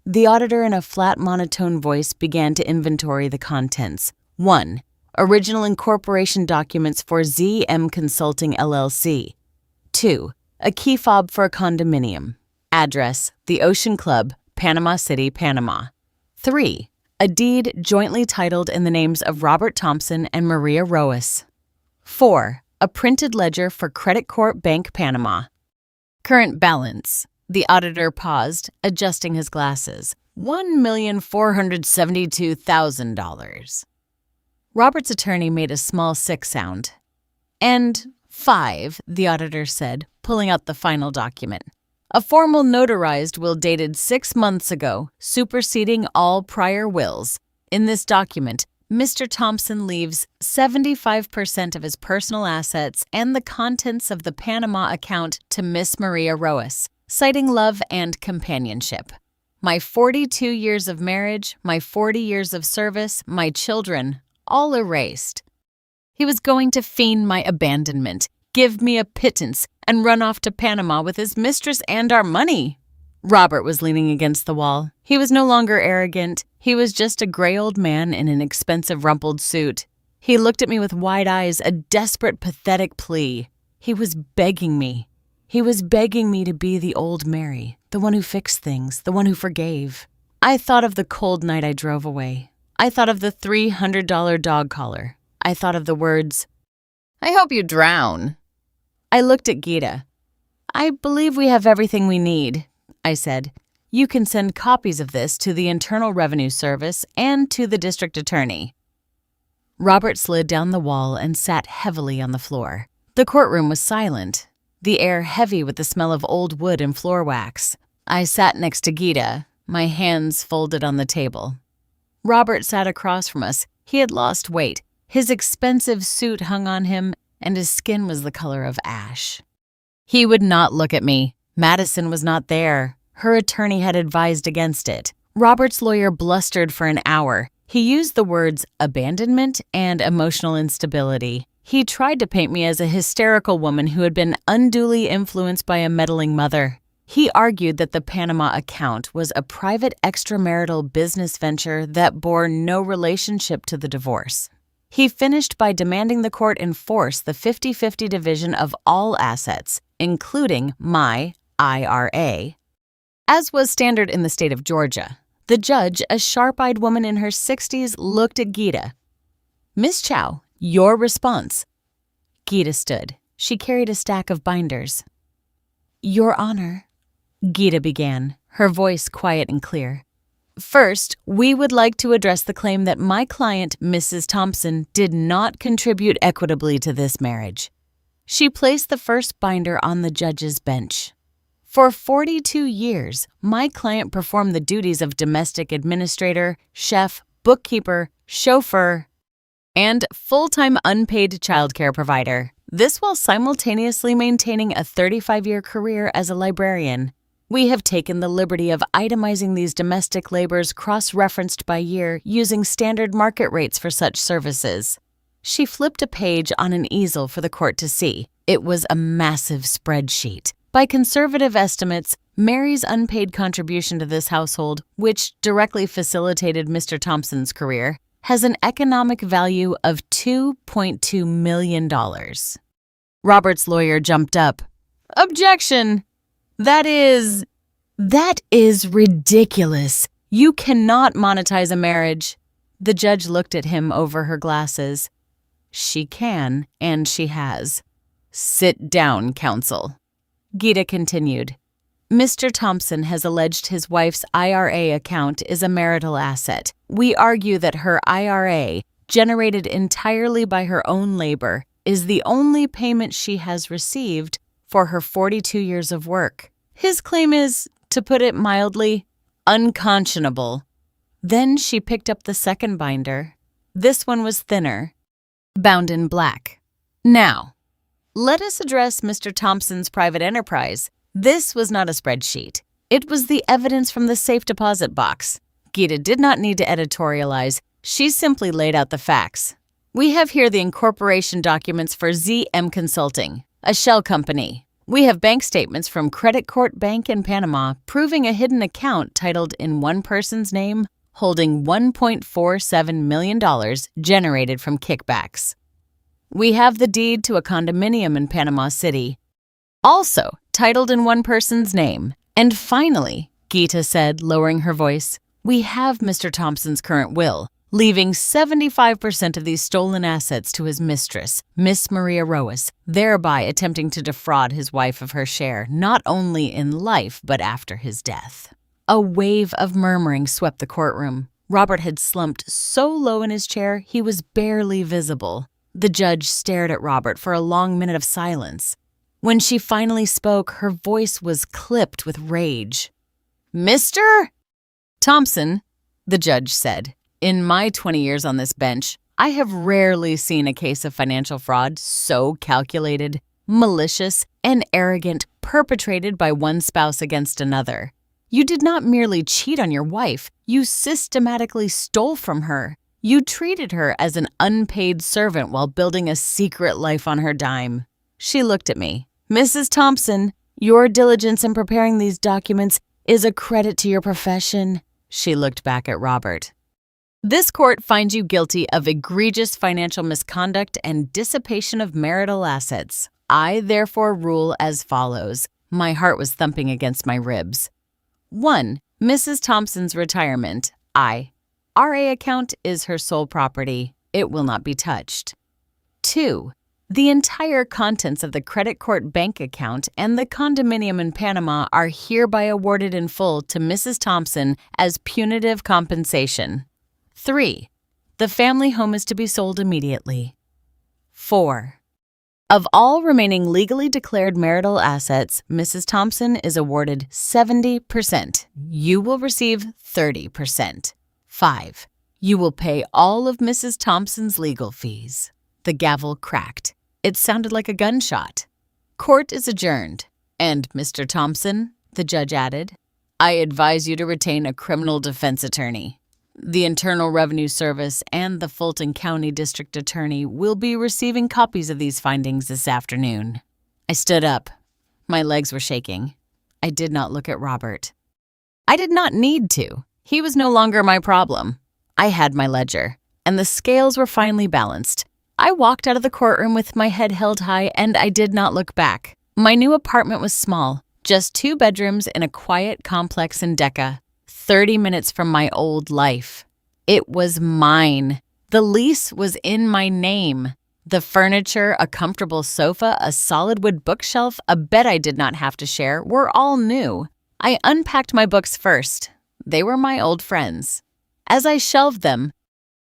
The auditor, in a flat, monotone voice, began to inventory the contents. 1. Original incorporation documents for ZM Consulting LLC. 2. A key fob for a condominium. Address, the Ocean Club, Panama City, Panama. 3. A deed jointly titled in the names of Robert Thompson and Maria Roas. 4. A printed ledger for Credit Corp Bank, Panama. Current balance. The auditor paused, adjusting his glasses. $1,472,000. Robert's attorney made a small sick sound. And 5, the auditor said, pulling out the final document. A formal notarized will dated 6 months ago, superseding all prior wills. In this document, Mr. Thompson leaves 75% of his personal assets and the contents of the Panama account to Miss Maria Roas, citing love and companionship. My 42 years of marriage, my 40 years of service, my children, all erased. He was going to feign my abandonment, give me a pittance, and run off to Panama with his mistress and our money. Robert was leaning against the wall. He was no longer arrogant. He was just a gray old man in an expensive rumpled suit. He looked at me with wide eyes, a desperate, pathetic plea. He was begging me. He was begging me to be the old Mary, the one who fixed things, the one who forgave. I thought of the cold night I drove away. I thought of the $300 dog collar. I thought of the words, I hope you drown. I looked at Gita. I believe we have everything we need, I said. You can send copies of this to the Internal Revenue Service and to the district attorney. Robert slid down the wall and sat heavily on the floor. The courtroom was silent, the air heavy with the smell of old wood and floor wax. I sat next to Gita, my hands folded on the table. Robert sat across from us. He had lost weight. His expensive suit hung on him, and his skin was the color of ash. He would not look at me. Madison was not there. Her attorney had advised against it. Robert's lawyer blustered for an hour. He used the words abandonment and emotional instability. He tried to paint me as a hysterical woman who had been unduly influenced by a meddling mother. He argued that the Panama account was a private extramarital business venture that bore no relationship to the divorce. He finished by demanding the court enforce the 50-50 division of all assets, including my IRA. As was standard in the state of Georgia, the judge, a sharp-eyed woman in her 60s, looked at Gita. "Miss Chow, your response." Gita stood. She carried a stack of binders. "Your Honor," Gita began, her voice quiet and clear. "First, we would like to address the claim that my client, Mrs. Thompson, did not contribute equitably to this marriage." She placed the first binder on the judge's bench. "For 42 years, my client performed the duties of domestic administrator, chef, bookkeeper, chauffeur, and full-time unpaid childcare provider. This while simultaneously maintaining a 35-year career as a librarian. We have taken the liberty of itemizing these domestic labors cross-referenced by year using standard market rates for such services." She flipped a page on an easel for the court to see. It was a massive spreadsheet. By conservative estimates, Mary's unpaid contribution to this household, which directly facilitated Mr. Thompson's career, has an economic value of $2.2 million. Robert's lawyer jumped up. "Objection! That is ridiculous. You cannot monetize a marriage." The judge looked at him over her glasses. "She can, and she has. Sit down, counsel." Gita continued. "Mr. Thompson has alleged his wife's IRA account is a marital asset. We argue that her IRA, generated entirely by her own labor, is the only payment she has received for her 42 years of work. His claim is, to put it mildly, unconscionable." Then she picked up the second binder. This one was thinner, bound in black. "Now, let us address Mr. Thompson's private enterprise." This was not a spreadsheet. It was the evidence from the safe deposit box. Gita did not need to editorialize. She simply laid out the facts. "We have here the incorporation documents for ZM Consulting, a shell company. We have bank statements from Credit Court Bank in Panama proving a hidden account titled in one person's name holding $1.47 million generated from kickbacks. We have the deed to a condominium in Panama City, also titled in one person's name. And finally," Gita said, lowering her voice, "we have Mr. Thompson's current will, leaving 75% of these stolen assets to his mistress, Miss Maria Roas, thereby attempting to defraud his wife of her share, not only in life but after his death." A wave of murmuring swept the courtroom. Robert had slumped so low in his chair he was barely visible. The judge stared at Robert for a long minute of silence. When she finally spoke, her voice was clipped with rage. "Mr. Thompson," the judge said, "in my 20 years on this bench, I have rarely seen a case of financial fraud so calculated, malicious, and arrogant perpetrated by one spouse against another. You did not merely cheat on your wife, you systematically stole from her. You treated her as an unpaid servant while building a secret life on her dime." She looked at me. "Mrs. Thompson, your diligence in preparing these documents is a credit to your profession." She looked back at Robert. "This court finds you guilty of egregious financial misconduct and dissipation of marital assets. I therefore rule as follows." My heart was thumping against my ribs. 1. Mrs. Thompson's retirement. RA account is her sole property. It will not be touched. 2. The entire contents of the Credit Court Bank account and the condominium in Panama are hereby awarded in full to Mrs. Thompson as punitive compensation. 3. The family home is to be sold immediately. 4. Of all remaining legally declared marital assets, Mrs. Thompson is awarded 70%. You will receive 30%. 5. You will pay all of Mrs. Thompson's legal fees. The gavel cracked. It sounded like a gunshot. Court is adjourned. And, Mr. Thompson, the judge added, I advise you to retain a criminal defense attorney. The Internal Revenue Service and the Fulton County District Attorney will be receiving copies of these findings this afternoon. I stood up. My legs were shaking. I did not look at Robert. I did not need to. He was no longer my problem. I had my ledger, and the scales were finally balanced. I walked out of the courtroom with my head held high, and I did not look back. My new apartment was small, just 2 bedrooms in a quiet complex in Decca, 30 minutes from my old life. It was mine. The lease was in my name. The furniture, a comfortable sofa, a solid wood bookshelf, a bed I did not have to share were all new. I unpacked my books first. They were my old friends. As I shelved them,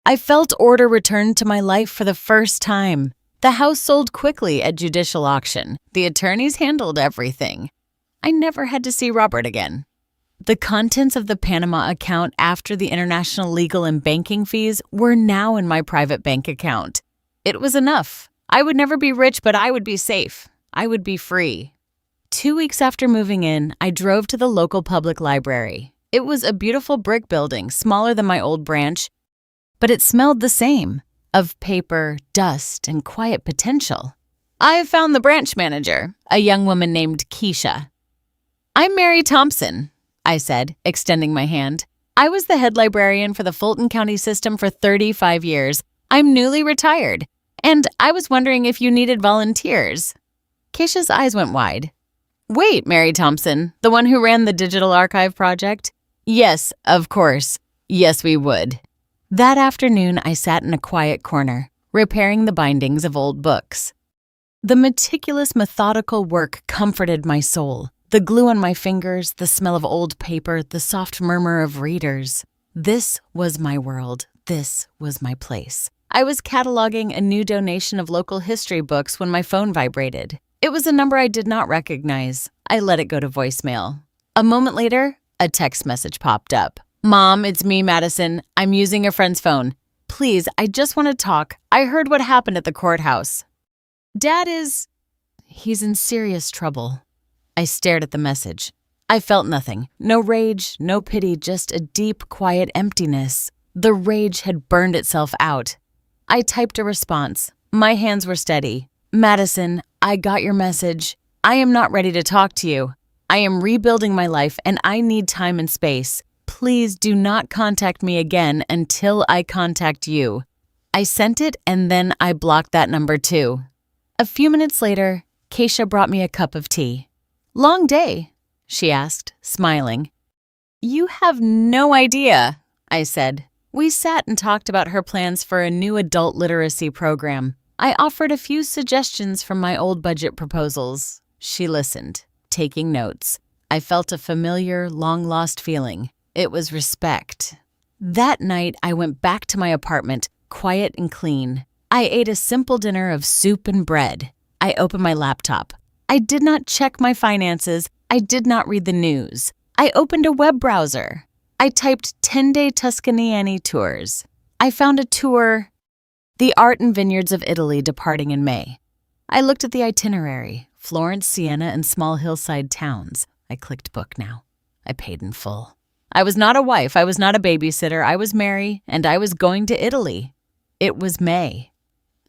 I felt order return to my life for the first time. The house sold quickly at judicial auction. The attorneys handled everything. I never had to see Robert again. The contents of the Panama account after the international legal and banking fees were now in my private bank account. It was enough. I would never be rich, but I would be safe. I would be free. 2 weeks after moving in, I drove to the local public library. It was a beautiful brick building, smaller than my old branch, but it smelled the same, of paper, dust, and quiet potential. I have found the branch manager, a young woman named Keisha. I'm Mary Thompson, I said, extending my hand. I was the head librarian for the Fulton County system for 35 years. I'm newly retired, and I was wondering if you needed volunteers. Keisha's eyes went wide. Wait, Mary Thompson, the one who ran the digital archive project? Yes, of course. Yes, we would. That afternoon, I sat in a quiet corner, repairing the bindings of old books. The meticulous, methodical work comforted my soul. The glue on my fingers, the smell of old paper, the soft murmur of readers. This was my world. This was my place. I was cataloging a new donation of local history books when my phone vibrated. It was a number I did not recognize. I let it go to voicemail. A moment later, a text message popped up. Mom, it's me, Madison. I'm using a friend's phone. Please, I just want to talk. I heard what happened at the courthouse. Dad he's in serious trouble. I stared at the message. I felt nothing. No rage, no pity, just a deep, quiet emptiness. The rage had burned itself out. I typed a response. My hands were steady. Madison, I got your message. I am not ready to talk to you. I am rebuilding my life and I need time and space. Please do not contact me again until I contact you. I sent it and then I blocked that number too. A few minutes later, Keisha brought me a cup of tea. Long day, she asked, smiling. You have no idea, I said. We sat and talked about her plans for a new adult literacy program. I offered a few suggestions from my old budget proposals. She listened, taking notes. I felt a familiar, long-lost feeling. It was respect. That night, I went back to my apartment, quiet and clean. I ate a simple dinner of soup and bread. I opened my laptop. I did not check my finances. I did not read the news. I opened a web browser. I typed 10-day Tuscany tours. I found a tour, the art and vineyards of Italy departing in May. I looked at the itinerary, Florence, Siena, and small hillside towns. I clicked book now. I paid in full. I was not a wife. I was not a babysitter. I was Mary, and I was going to Italy. It was May.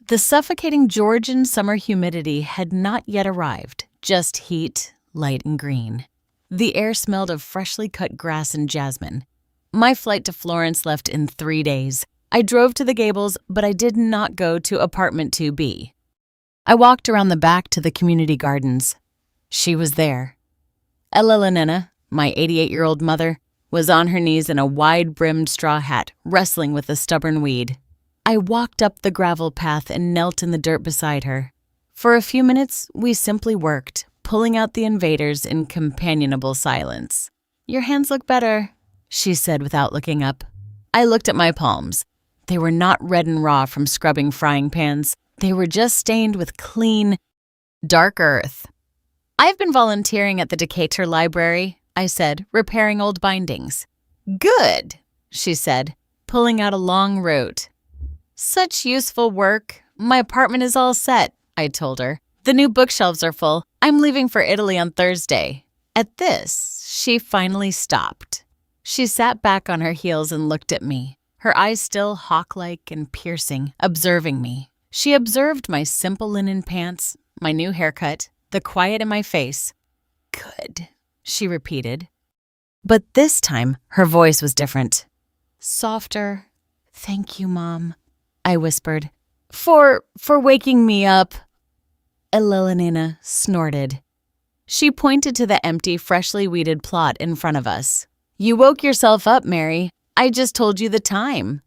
The suffocating Georgian summer humidity had not yet arrived, just heat, light and green. The air smelled of freshly cut grass and jasmine. My flight to Florence left in 3 days. I drove to the Gables, but I did not go to apartment 2B. I walked around the back to the community gardens. She was there. Ella Lenena, my 88-year-old mother, was on her knees in a wide-brimmed straw hat, wrestling with a stubborn weed. I walked up the gravel path and knelt in the dirt beside her. For a few minutes, we simply worked, pulling out the invaders in companionable silence. Your hands look better, she said without looking up. I looked at my palms. They were not red and raw from scrubbing frying pans. They were just stained with clean, dark earth. I've been volunteering at the Decatur Library, I said, repairing old bindings. Good, she said, pulling out a long rote. Such useful work. My apartment is all set. I told her. "The new bookshelves are full. I'm leaving for Italy on Thursday." At this, she finally stopped. She sat back on her heels and looked at me, her eyes still hawk-like and piercing, observing me. She observed my simple linen pants, my new haircut, the quiet in my face. "Good," she repeated. But this time, her voice was different. Softer. "Thank you, Mom," I whispered. For waking me up." Elena snorted. She pointed to the empty, freshly weeded plot in front of us. "You woke yourself up, Mary. I just told you the time."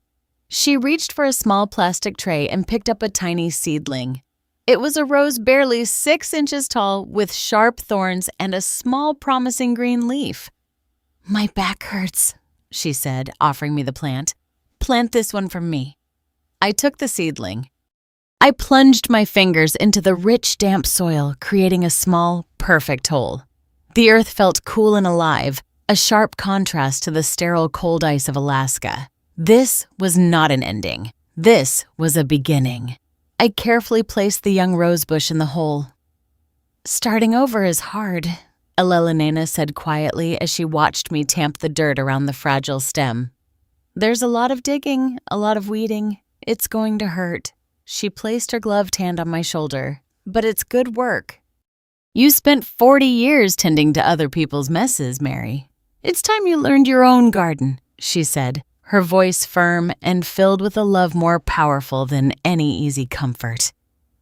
She reached for a small plastic tray and picked up a tiny seedling. It was a rose barely 6 inches tall with sharp thorns and a small promising green leaf. "My back hurts," she said, offering me the plant. "Plant this one for me." I took the seedling. I plunged my fingers into the rich, damp soil, creating a small, perfect hole. The earth felt cool and alive, a sharp contrast to the sterile cold ice of Alaska. This was not an ending. This was a beginning. I carefully placed the young rosebush in the hole. "Starting over is hard," Elena said quietly as she watched me tamp the dirt around the fragile stem. "There's a lot of digging, a lot of weeding. It's going to hurt." She placed her gloved hand on my shoulder. "But it's good work. You spent 40 years tending to other people's messes, Mary. It's time you learned your own garden," she said, her voice firm and filled with a love more powerful than any easy comfort.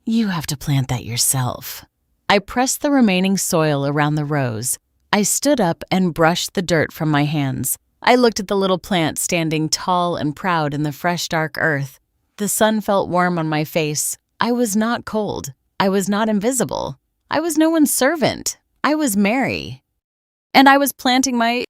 "You have to plant that yourself." I pressed the remaining soil around the rose. I stood up and brushed the dirt from my hands. I looked at the little plant standing tall and proud in the fresh, dark earth. The sun felt warm on my face. I was not cold. I was not invisible. I was no one's servant. I was Mary. And I was planting my